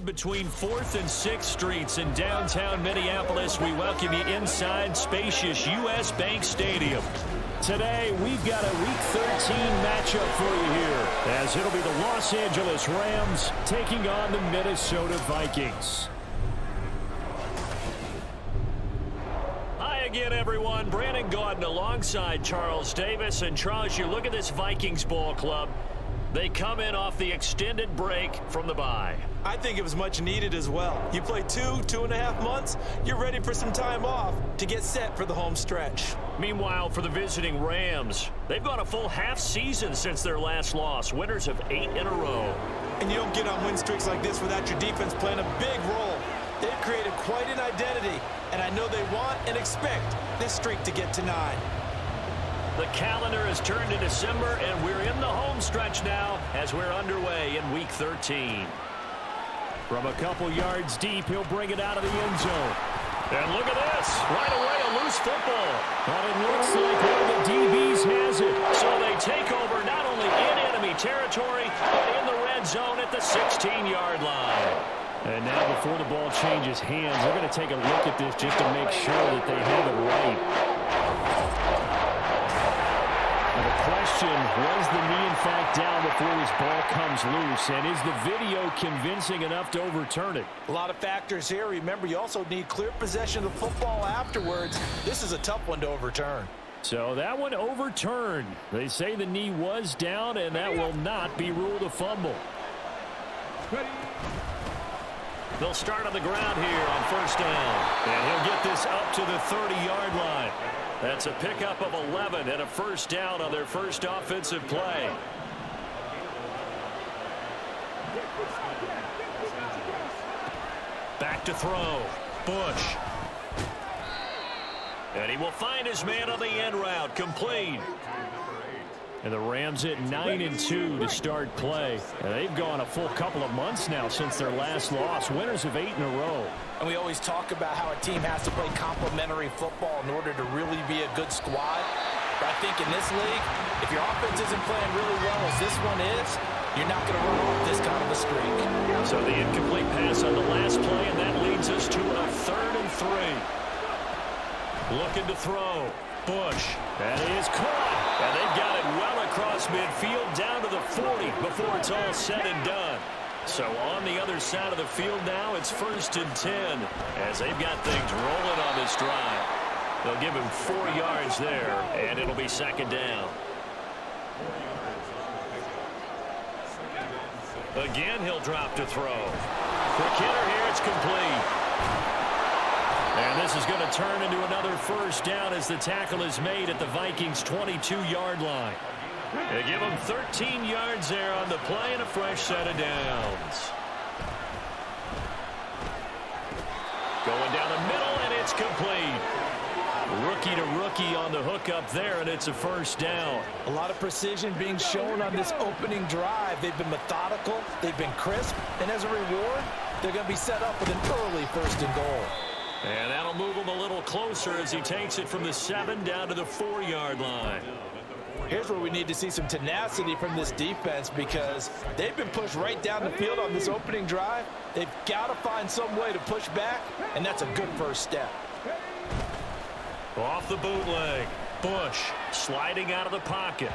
run between 4th and 6th Streets in downtown Minneapolis. We welcome you inside spacious U.S. Bank Stadium. Today, we've got a Week 13 matchup for you here, as it'll be the Los Angeles Rams taking on the Minnesota Vikings. Hi again, everyone. Brandon Gaudin alongside Charles Davis. And Charles, you look at this Vikings ball club. They come in off the extended break from the bye. I think it was much needed as well. You play 2.5 months, you're ready for some time off to get set for the home stretch. Meanwhile, for the visiting Rams, they've gone a full half season since their last loss, winners of 8 in a row. And you don't get on win streaks like this without your defense playing a big role. They've created quite an identity, and I know they want and expect this streak to get to 9. The calendar has turned to December, and we're in the home stretch now as we're underway in Week 13. From a couple yards deep, he'll bring it out of the end zone. And look at this. Right away, a loose football. But it looks like one of the DBs has it. So they take over not only in enemy territory, but in the red zone at the 16-yard line. And now before the ball changes hands, they're going to take a look at this just to make sure that they have it right. The question, was the knee in fact down before this ball comes loose? And is the video convincing enough to overturn it? A lot of factors here. Remember, you also need clear possession of the football afterwards. This is a tough one to overturn. So that one overturned. They say the knee was down, and that will not be ruled a fumble. They'll start on the ground here on first down. And he'll get this up to the 30-yard line. That's a pickup of 11 and a first down on their first offensive play. Back to throw. Bush. And he will find his man on the end route. Complete. And the Rams at 9-2 to start play. And they've gone a full couple of months now since their last loss. Winners of 8 in a row. And we always talk about how a team has to play complementary football in order to really be a good squad. But I think in this league, if your offense isn't playing really well as this one is, you're not going to run off this kind of a streak. So the incomplete pass on the last play, and that leads us to a 3rd and 3. Looking to throw. Bush. That is caught. And they've got it well across midfield down to the 40 before it's all said and done. So on the other side of the field now, it's 1st and 10 as they've got things rolling on this drive. They'll give him 4 yards there, and it'll be 2nd down. Again, he'll drop to throw. Quick hitter here, it's complete. And this is going to turn into another first down as the tackle is made at the Vikings' 22-yard line. They give him 13 yards there on the play and a fresh set of downs. Going down the middle, and it's complete. Rookie to rookie on the hook up there, and it's a first down. A lot of precision being shown on this opening drive. They've been methodical, they've been crisp, and as a reward, they're going to be set up with an early 1st and goal. And that'll move him a little closer as he takes it from the 7 down to the 4-yard line. Here's where we need to see some tenacity from this defense because they've been pushed right down the field on this opening drive. They've got to find some way to push back, and that's a good first step. Off the bootleg. Bush sliding out of the pocket.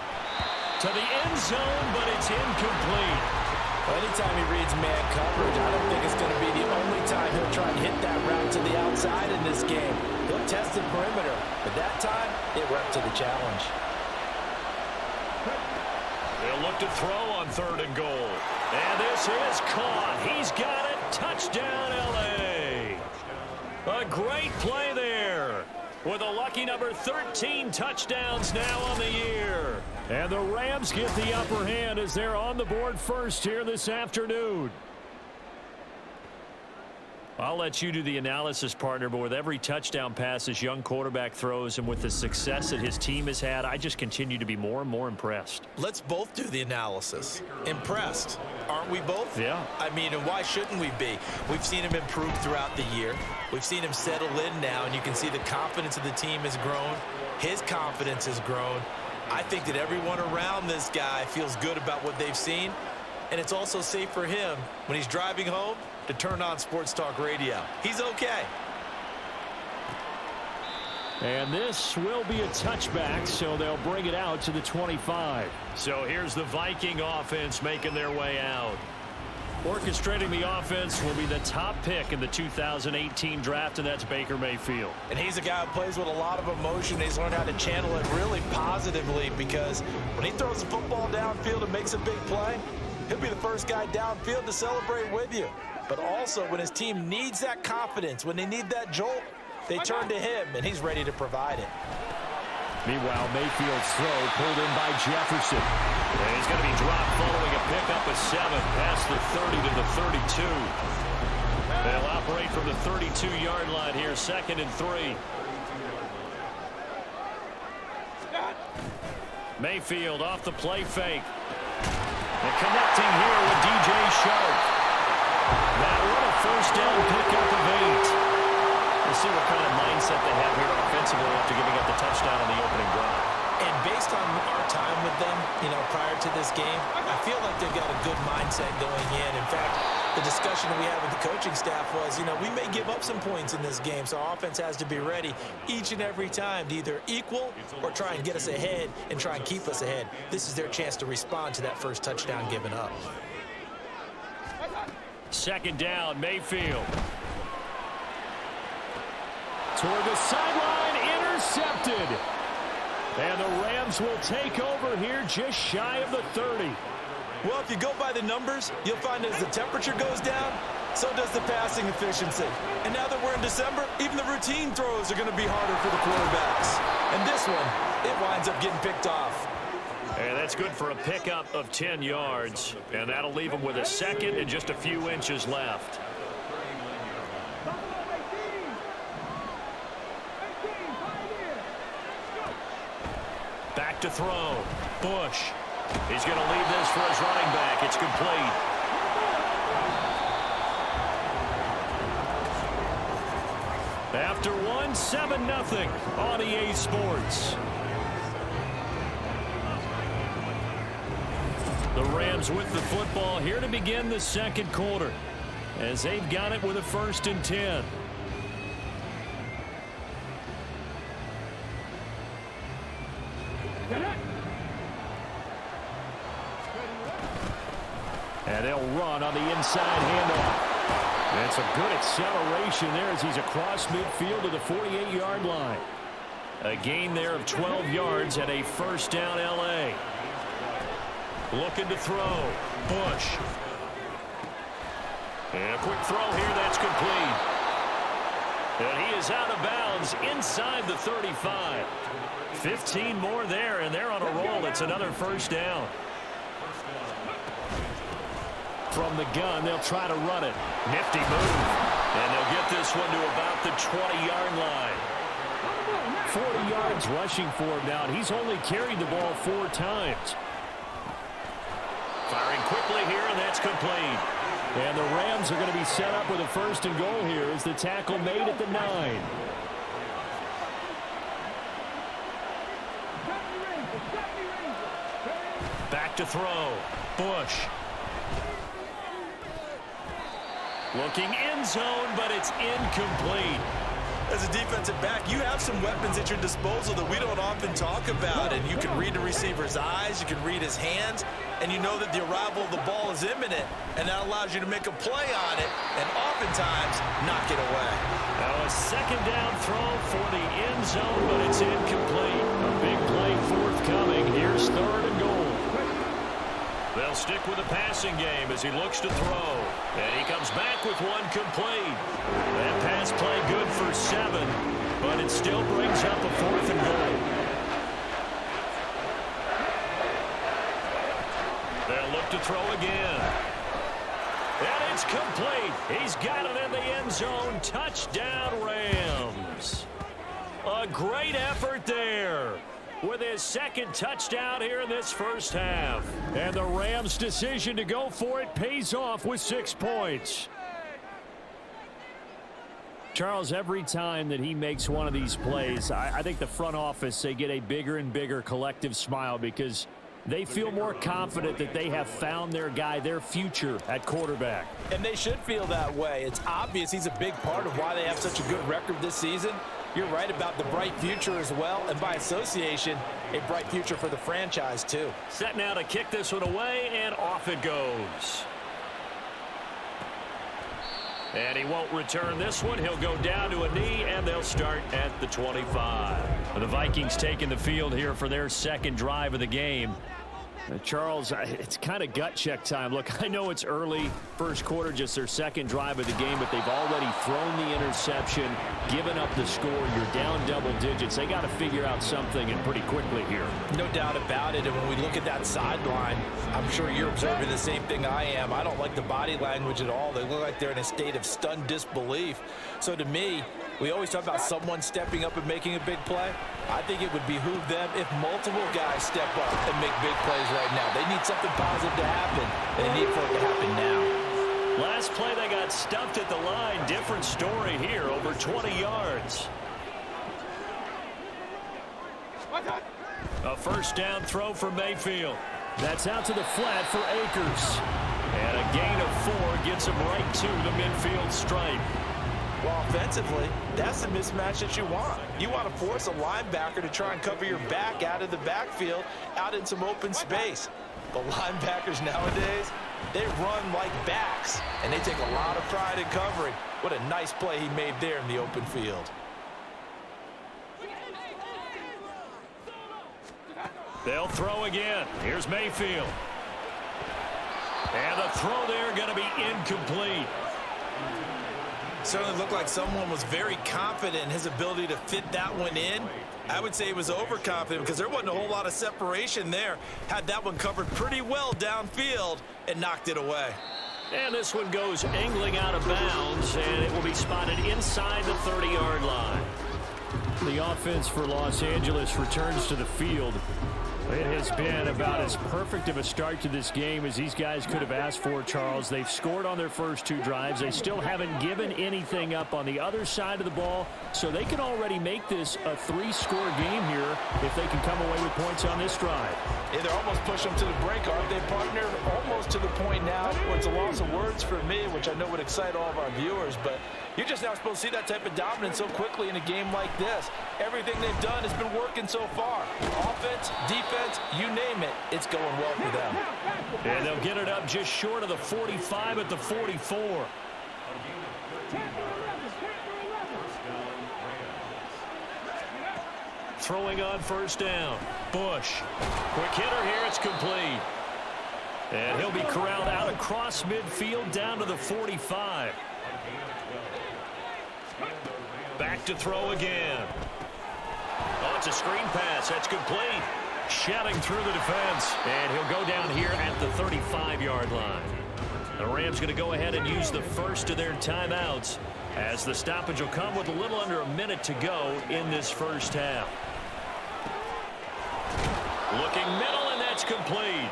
To the end zone, but it's incomplete. Well, anytime he reads man coverage, I don't think it's going to be the only time he'll try and hit that route to the outside in this game. He'll test the perimeter, but that time, it went to the challenge. They'll look to throw on 3rd and goal. And this is caught. He's got it. Touchdown, L.A. A great play there. With a lucky number 13 touchdowns now on the year. And the Rams get the upper hand as they're on the board first here this afternoon. I'll let you do the analysis, partner, but with every touchdown pass this young quarterback throws and with the success that his team has had, I just continue to be more and more impressed. Let's both do the analysis. Impressed. Aren't we both? Yeah. I mean, and why shouldn't we be? We've seen him improve throughout the year. We've seen him settle in now, and you can see the confidence of the team has grown. His confidence has grown. I think that everyone around this guy feels good about what they've seen, and it's also safe for him. When he's driving home, to turn on Sports Talk Radio. He's okay. And this will be a touchback, so they'll bring it out to the 25. So here's the Viking offense making their way out. Orchestrating the offense will be the top pick in the 2018 draft, and that's Baker Mayfield. And he's a guy who plays with a lot of emotion. He's learned how to channel it really positively, because when he throws the football downfield and makes a big play, he'll be the first guy downfield to celebrate with you. But also, when his team needs that confidence, when they need that jolt, they turn to him, and he's ready to provide it. Meanwhile, Mayfield's throw pulled in by Jefferson. And he's going to be dropped following a pickup of 7 past the 30 to the 32. They'll operate from the 32-yard line here, 2nd and 3. Mayfield off the play fake. And connecting here with DJ Shark. That one a first down pickup of 8. We'll see what kind of mindset they have here offensively after giving up the touchdown on the opening drive. And based on our time with them, prior to this game, I feel like they've got a good mindset going in. In fact, the discussion we had with the coaching staff was, we may give up some points in this game, so our offense has to be ready each and every time to either equal or try and get us ahead and try and keep us ahead. This is their chance to respond to that first touchdown given up. 2nd down, Mayfield. Toward the sideline, intercepted. And the Rams will take over here just shy of the 30. Well, if you go by the numbers, you'll find as the temperature goes down, so does the passing efficiency. And now that we're in December, even the routine throws are going to be harder for the quarterbacks. And this one, it winds up getting picked off. And that's good for a pickup of 10 yards. And that'll leave them with a 2nd and just a few inches left. Back to throw. Bush. He's going to leave this for his running back. It's complete. After one, 7-0 on EA Sports. The Rams with the football here to begin the 2nd quarter, as they've got it with a 1st and 10. And they'll run on the inside handoff. And some good acceleration there as he's across midfield to the 48-yard line. A gain there of 12 yards and a 1st down LA. Looking to throw. Bush. And a quick throw here. That's complete. And he is out of bounds inside the 35. 15 more there, and they're on a roll. It's another 1st down. From the gun, they'll try to run it. Nifty move. And they'll get this one to about the 20-yard line. 40 yards rushing for him now. He's only carried the ball 4 times. Firing quickly here, and that's complete. And the Rams are going to be set up with a 1st and goal here as the tackle made at the 9. Back to throw. Bush. Looking end zone, but it's incomplete. As a defensive back, you have some weapons at your disposal that we don't often talk about, and you can read the receiver's eyes, you can read his hands, and you know that the arrival of the ball is imminent, and that allows you to make a play on it, and oftentimes knock it away. Now a 2nd down throw for the end zone, but it's incomplete. A big play forthcoming. Here's 3rd and goal. They'll stick with the passing game as he looks to throw. And he comes back with one complete. That pass play good for 7, but it still brings up a 4th and goal. They'll look to throw again. And it's complete. He's got it in the end zone. Touchdown, Rams. A great effort there with his 2nd touchdown here in this 1st half. And the Rams' decision to go for it pays off with 6 points. Charles, every time that he makes one of these plays, I think the front office, they get a bigger and bigger collective smile because They feel more confident that they have found their guy, their future at quarterback. And they should feel that way. It's obvious he's a big part of why they have such a good record this season. You're right about the bright future as well, and by association, a bright future for the franchise too. Set now to kick this one away, and off it goes. And he won't return this one. He'll go down to a knee, and they'll start at the 25. The Vikings taking the field here for their second drive of the game. Charles, it's kind of gut check time. Look, I know it's early, first quarter, just their second drive of the game, but they've already thrown the interception, given up the score. You're down double digits. They got to figure out something, and pretty quickly here. No doubt about it. And when we look at that sideline, I'm sure you're observing the same thing I am. I don't like the body language at all. They look like they're in a state of stunned disbelief. So to me, we always talk about someone stepping up and making a big play. I think it would behoove them if multiple guys step up and make big plays right now. They need something positive to happen. They need for it to happen now. Last play, they got stuffed at the line. Different story here, over 20 yards. A first down throw for Mayfield. That's out to the flat for Akers. And a gain of 4 gets him right to the midfield stripe. Well, offensively, that's the mismatch that you want. You want to force a linebacker to try and cover your back out of the backfield, out in some open space. But linebackers nowadays, they run like backs, and they take a lot of pride in covering. What a nice play he made there in the open field. They'll throw again. Here's Mayfield. And the throw there going to be incomplete. Certainly looked like someone was very confident in his ability to fit that one in. I would say he was overconfident because there wasn't a whole lot of separation there. Had that one covered pretty well downfield and knocked it away. And this one goes angling out of bounds, and it will be spotted inside the 30-yard line. The offense for Los Angeles returns to the field. It has been about as perfect of a start to this game as these guys could have asked for, Charles. They've scored on their first 2 drives. They still haven't given anything up on the other side of the ball, so they can already make this a 3-score game here if they can come away with points on this drive. Yeah, they're almost pushing them to the brink, aren't they, partner? Almost to the point now where it's a loss of words for me, which I know would excite all of our viewers, but you're just not supposed to see that type of dominance so quickly in a game like this. Everything they've done has been working so far. Offense, defense, you name it, it's going well for them. And they'll get it up just short of the 45 at the 44. Throwing on first down. Bush. Quick hitter here. It's complete. And he'll be corralled out across midfield down to the 45. Back to throw again. Oh, it's a screen pass. That's complete. Shouting through the defense. And he'll go down here at the 35-yard line. The Rams going to go ahead and use the first of their timeouts, as the stoppage will come with a little under a minute to go in this first half. Looking middle, and that's complete.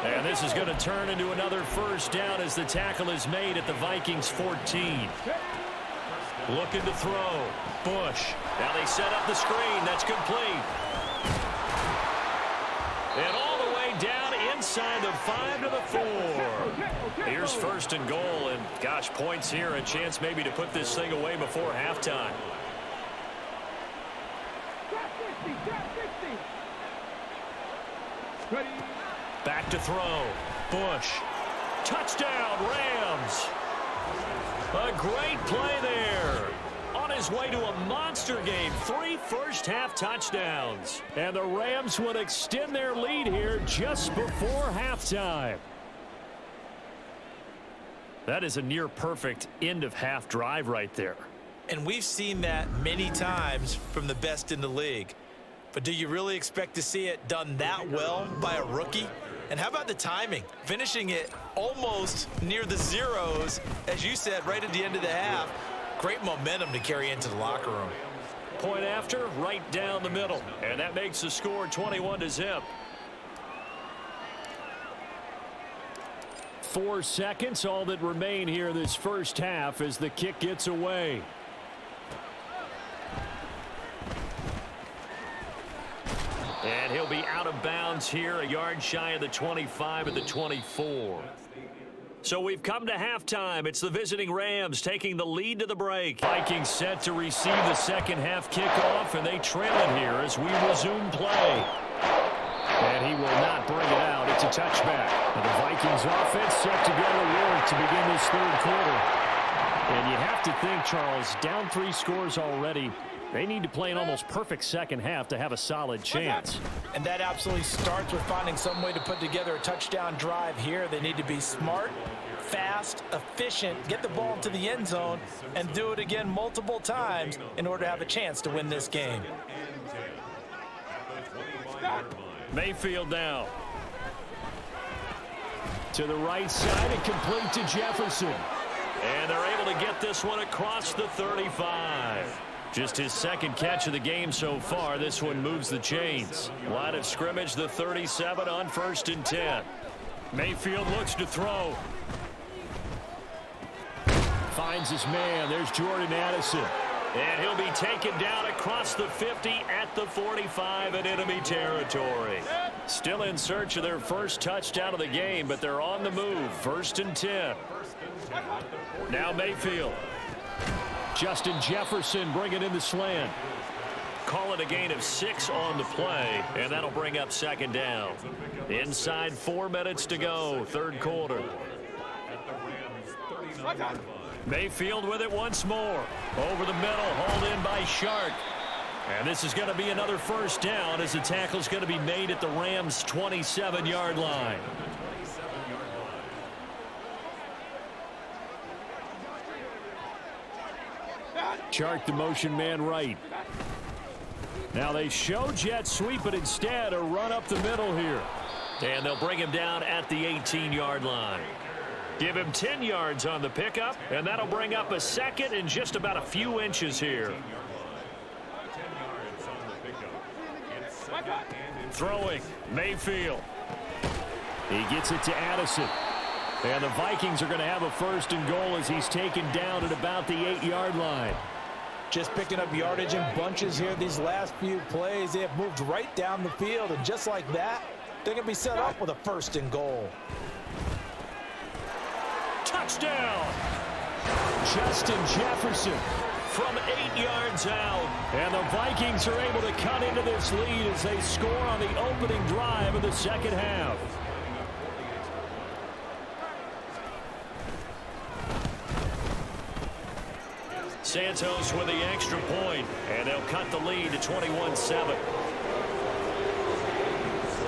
And this is going to turn into another first down as the tackle is made at the Vikings 14. Looking to throw. Bush. Now they set up the screen. That's complete. And all the way down inside the 5 to the 4. Here's first and goal, and gosh, points here. A chance maybe to put this thing away before halftime. Back to throw. Bush. Touchdown, Rams. A great play there. On his way to a monster game. 3 first-half touchdowns. And the Rams would extend their lead here just before halftime. That is a near-perfect end-of-half drive right there. And we've seen that many times from the best in the league. But do you really expect to see it done that well by a rookie? And how about the timing? Finishing it almost near the zeros, as you said, right at the end of the half. Great momentum to carry into the locker room. Point after, right down the middle. And that makes the score 21-0. 4 seconds, all that remain here this first half as the kick gets away. And he'll be out of bounds here, a yard shy of the 25 at the 24. So we've come to halftime. It's the visiting Rams taking the lead to the break. Vikings set to receive the second half kickoff, and they trail it here as we resume play. And he will not bring it out. It's a touchback. And the Vikings offense set to go to work to begin this third quarter. And you have to think, Charles, down 3 scores already. They need to play an almost perfect second half to have a solid chance. And that absolutely starts with finding some way to put together a touchdown drive here. They need to be smart, fast, efficient, get the ball into the end zone, and do it again multiple times in order to have a chance to win this game. Mayfield now. To the right side and complete to Jefferson. And they're able to get this one across the 35. Just his second catch of the game so far. This one moves the chains. Line of scrimmage, the 37 on 1st and 10. Mayfield looks to throw. Finds his man. There's Jordan Addison. And he'll be taken down across the 50 at the 45 in enemy territory. Still in search of their first touchdown of the game, but they're on the move. 1st and 10. Now Mayfield. Justin Jefferson bringing in the slant. Call it a gain of 6 on the play, and that'll bring up 2nd down. Inside 4 minutes to go, 3rd quarter. Mayfield with it once more. Over the middle, hauled in by Shark. And this is going to be another 1st down as the tackle's going to be made at the Rams' 27-yard line. Shark the motion man right. Now they show jet sweep, but instead a run up the middle here. And they'll bring him down at the 18-yard line. Give him 10 yards on the pickup, and that'll bring up a 2nd and just about a few inches here. Throwing, Mayfield. He gets it to Addison. And the Vikings are going to have a 1st and goal as he's taken down at about the 8-yard line. Just picking up yardage in bunches here these last few plays. They have moved right down the field, and just like that, they're going to be set up with a 1st and goal. Touchdown! Justin Jefferson from 8 yards out. And the Vikings are able to cut into this lead as they score on the opening drive of the second half. Santos with the extra point, and they'll cut the lead to 21-7.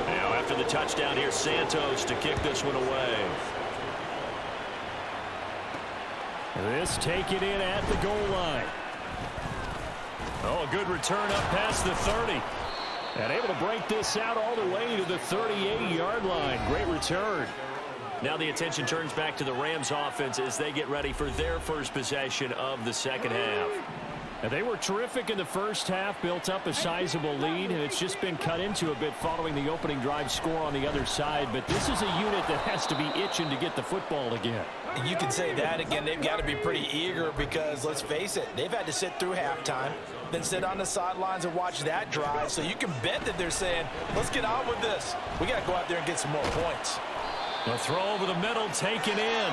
Now after the touchdown here, Santos to kick this one away. This taken in at the goal line. Oh, a good return up past the 30. And able to break this out all the way to the 38-yard line. Great return. Now the attention turns back to the Rams offense as they get ready for their first possession of the second half. And they were terrific in the first half, built up a sizable lead, and it's just been cut into a bit following the opening drive score on the other side. But this is a unit that has to be itching to get the football again. You can say that again. They've got to be pretty eager because, let's face it, they've had to sit through halftime, then sit on the sidelines and watch that drive. So you can bet that they're saying, let's get on with this. We got to go out there and get some more points. The throw over the middle taken in.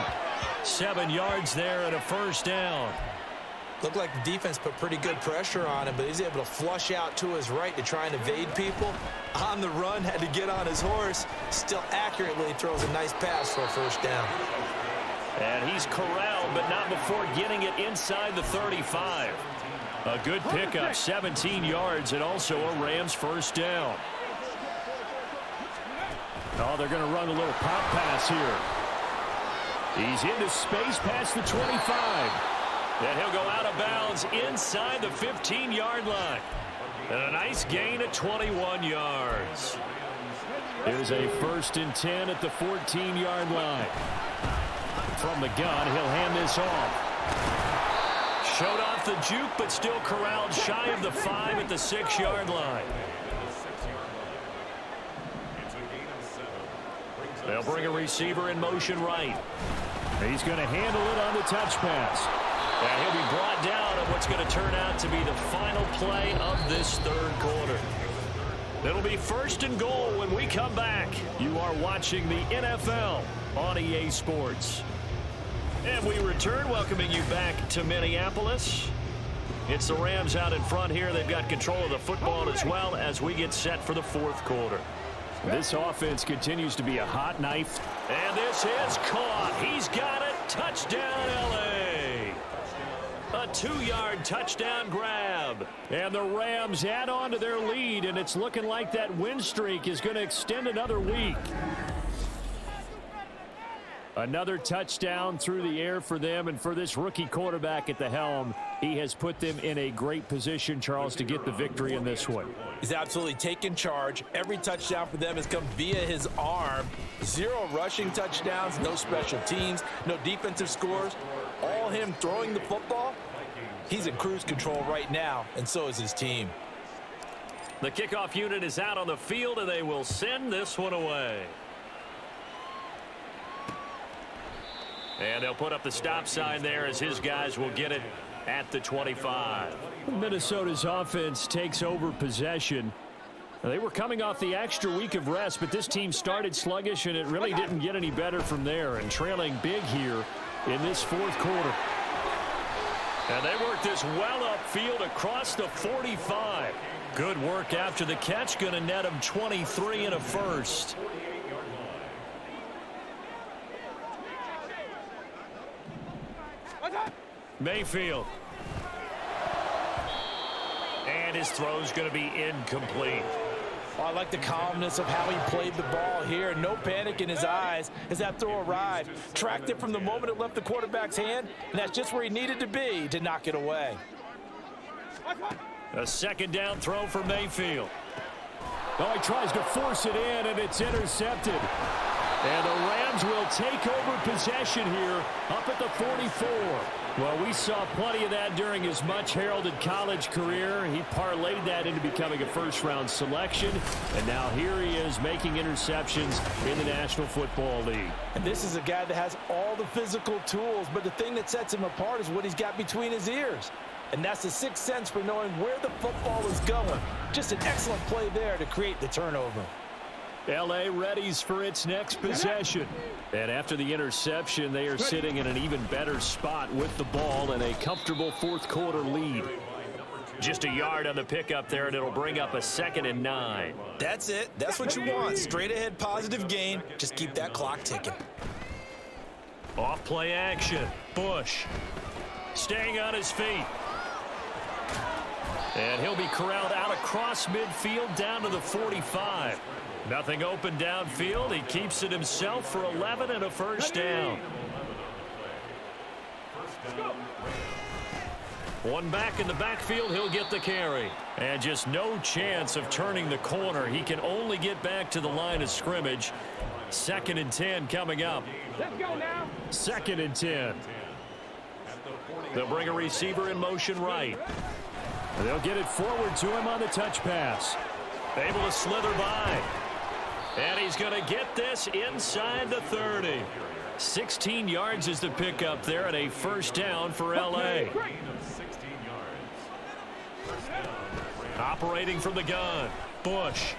7 yards there and a 1st down. Looked like the defense put pretty good pressure on him, but he's able to flush out to his right to try and evade people. On the run, had to get on his horse. Still accurately throws a nice pass for a 1st down. And he's corralled, but not before getting it inside the 35. A good pickup, 17 yards, and also a Rams 1st down. Oh, they're going to run a little pop pass here. He's into space past the 25. And he'll go out of bounds inside the 15-yard line. And a nice gain at 21 yards. Here's a 1st and 10 at the 14-yard line. From the gun, he'll hand this off. Showed off the juke, but still corralled shy of the 5 at the 6-yard line. They'll bring a receiver in motion right. He's going to handle it on the touch pass. And he'll be brought down on what's going to turn out to be the final play of this 3rd quarter. It'll be 1st and goal when we come back. You are watching the NFL on EA Sports. And we return, welcoming you back to Minneapolis. It's the Rams out in front here. They've got control of the football as well as we get set for the 4th quarter. This offense continues to be a hot knife. And this is caught. He's got it. Touchdown, L.A. A 2-yard touchdown grab. And the Rams add on to their lead, and it's looking like that win streak is going to extend another week. Another touchdown through the air for them, and for this rookie quarterback at the helm, he has put them in a great position, Charles, to get the victory in this one. He's absolutely taken charge. Every touchdown for them has come via his arm. 0 rushing touchdowns, no special teams, no defensive scores. All him throwing the football. He's in cruise control right now, and so is his team. The kickoff unit is out on the field, and they will send this one away. And they'll put up the stop sign there as his guys will get it at the 25. Minnesota's offense takes over possession. They were coming off the extra week of rest, but this team started sluggish, and it really didn't get any better from there, and trailing big here in this 4th quarter. And they work this well upfield across the 45. Good work after the catch. Going to net them 23 and a first. Mayfield. And his throw's going to be incomplete. Oh, I like the calmness of how he played the ball here. No panic in his eyes as that throw arrived. Tracked it from the moment it left the quarterback's hand, and that's just where he needed to be to knock it away. A 2nd down throw for Mayfield. Oh, he tries to force it in, and it's intercepted. And the Rams will take over possession here up at the 44. Well, we saw plenty of that during his much-heralded college career. He parlayed that into becoming a first-round selection, and now here he is making interceptions in the National Football League. And this is a guy that has all the physical tools, but the thing that sets him apart is what he's got between his ears. And that's the 6th sense for knowing where the football is going. Just an excellent play there to create the turnover. L.A. readies for its next possession. And after the interception, they are sitting in an even better spot with the ball and a comfortable 4th quarter lead. Just a yard on the pickup there, and it'll bring up a 2nd and 9. That's it. That's what you want. Straight ahead positive gain. Just keep that clock ticking. Off play action. Bush staying on his feet. And he'll be corralled out across midfield down to the 45. Nothing open downfield. He keeps it himself for 11 and a first down. One back in the backfield. He'll get the carry. And just no chance of turning the corner. He can only get back to the line of scrimmage. 2nd and 10 coming up. Let's go now. 2nd and 10. They'll bring a receiver in motion right. They'll get it forward to him on the touch pass. Able to slither by. And he's going to get this inside the 30. 16 yards is the pickup there, and a first down for L.A. Operating from the gun, Bush.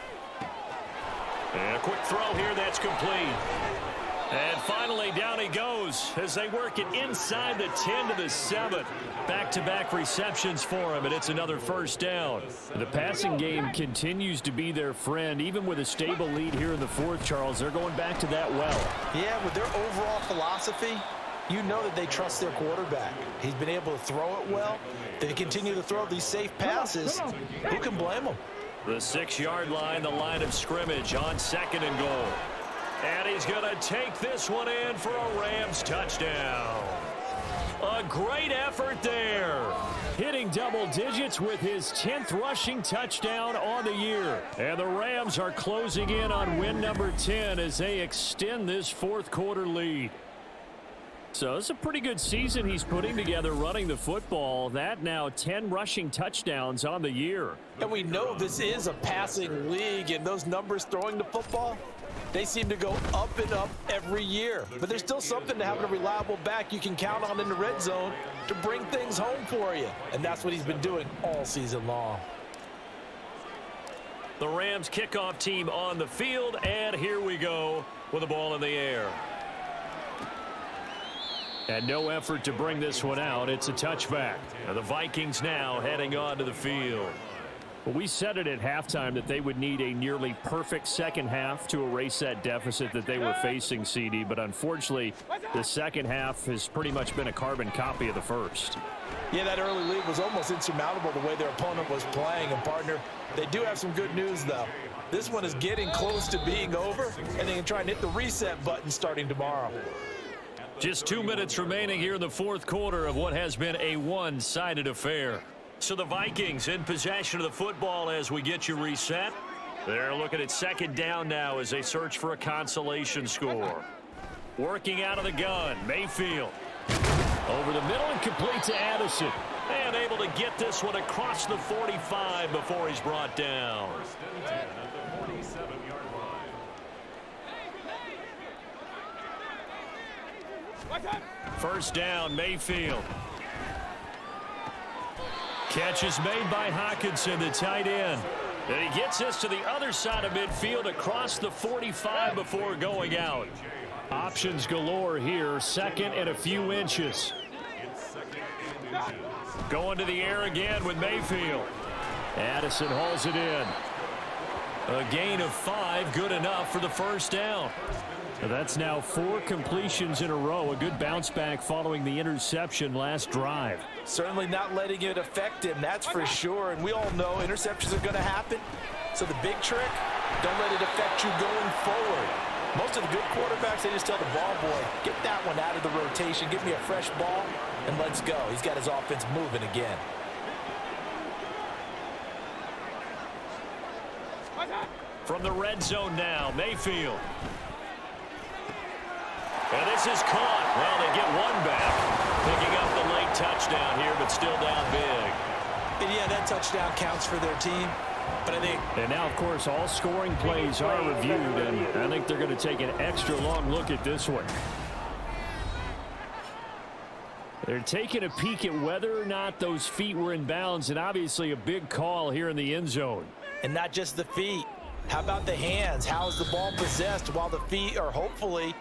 And a quick throw here that's complete. And finally, down he goes as they work it inside the 10 to the 7. Back-to-back receptions for him, and it's another first down. The passing game continues to be their friend. Even with a stable lead here in the 4th, Charles, they're going back to that well. Yeah, with their overall philosophy, you know that they trust their quarterback. He's been able to throw it well. They continue to throw these safe passes. Who can blame them? The 6-yard line, the line of scrimmage on 2nd and goal. And he's going to take this one in for a Rams touchdown. A great effort there. Hitting double digits with his 10th rushing touchdown on the year. And the Rams are closing in on win number 10 as they extend this 4th quarter lead. So it's a pretty good season he's putting together running the football. That now 10 rushing touchdowns on the year. And we know this is a passing league, and those numbers throwing the football, they seem to go up and up every year. But there's still something to having a reliable back you can count on in the red zone to bring things home for you. And that's what he's been doing all season long. The Rams kickoff team on the field, and here we go with the ball in the air. And no effort to bring this one out. It's a touchback. And the Vikings now heading on to the field. Well, we said it at halftime that they would need a nearly perfect second half to erase that deficit that they were facing, CD. But unfortunately, the second half has pretty much been a carbon copy of the first. Yeah, that early lead was almost insurmountable the way their opponent was playing. And, partner, they do have some good news, though. This one is getting close to being over, and they can try and hit the reset button starting tomorrow. Just 2 minutes remaining here in the fourth quarter of what has been a one-sided affair. So the Vikings in possession of the football as we get you reset. They're looking at second down now as they search for a consolation score. Working out of the gun, Mayfield. Over the middle and complete to Addison. And able to get this one across the 45 before he's brought down. First down, Mayfield. Catch is made by Hockenson, the tight end. And he gets this to the other side of midfield across the 45 before going out. Options galore here, second and a few inches. Going to the air again with Mayfield. Addison hauls it in. A gain of 5, good enough for the first down. That's now 4 completions in a row. A good bounce back following the interception last drive. Certainly not letting it affect him, that's for sure. And we all know interceptions are going to happen. So the big trick, don't let it affect you going forward. Most of the good quarterbacks, they just tell the ball boy, get that one out of the rotation, give me a fresh ball, and let's go. He's got his offense moving again. From the red zone now, Mayfield. And this is caught. Well, they get one back. Picking up the late touchdown here, but still down big. And yeah, that touchdown counts for their team. But I think... And now, of course, all scoring plays are reviewed, and I think they're going to take an extra long look at this one. They're taking a peek at whether or not those feet were in bounds, and obviously a big call here in the end zone. And not just the feet. How about the hands? How is the ball possessed while the feet are hopefully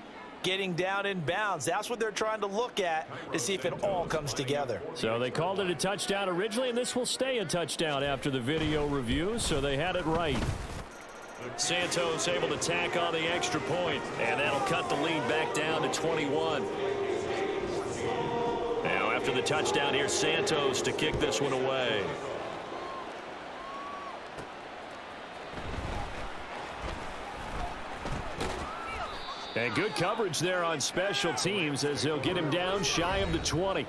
getting down in bounds? That's what they're trying to look at to see if it all comes together. So they called it a touchdown originally, and this will stay a touchdown after the video review, so they had it right. Santos able to tack on the extra point, and that'll cut the lead back down to 21. Now after the touchdown here, Santos to kick this one away. And good coverage there on special teams as they'll get him down shy of the 20.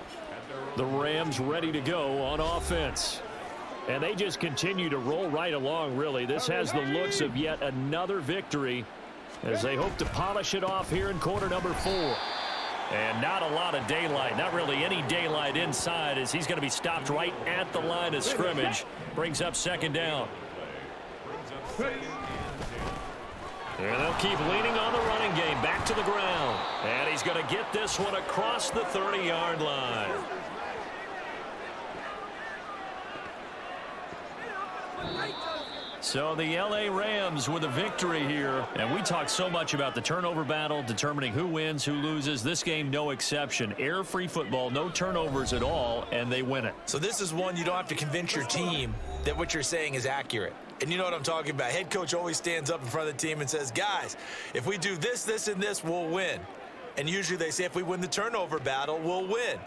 The Rams ready to go on offense. And they just continue to roll right along, really. This has the looks of yet another victory as they hope to polish it off here in quarter number 4. And not a lot of daylight, not really any daylight inside as he's going to be stopped right at the line of scrimmage. Brings up second down. And they'll keep leaning on the running game back to the ground. And he's going to get this one across the 30-yard line. So the LA Rams with a victory here. And we talked so much about the turnover battle, determining who wins, who loses. This game, no exception. Error-free football, no turnovers at all, and they win it. So this is one you don't have to convince your team that what you're saying is accurate. And you know what I'm talking about. Head coach always stands up in front of the team and says, guys, if we do this, this, and this, we'll win. And usually they say if we win the turnover battle, we'll win.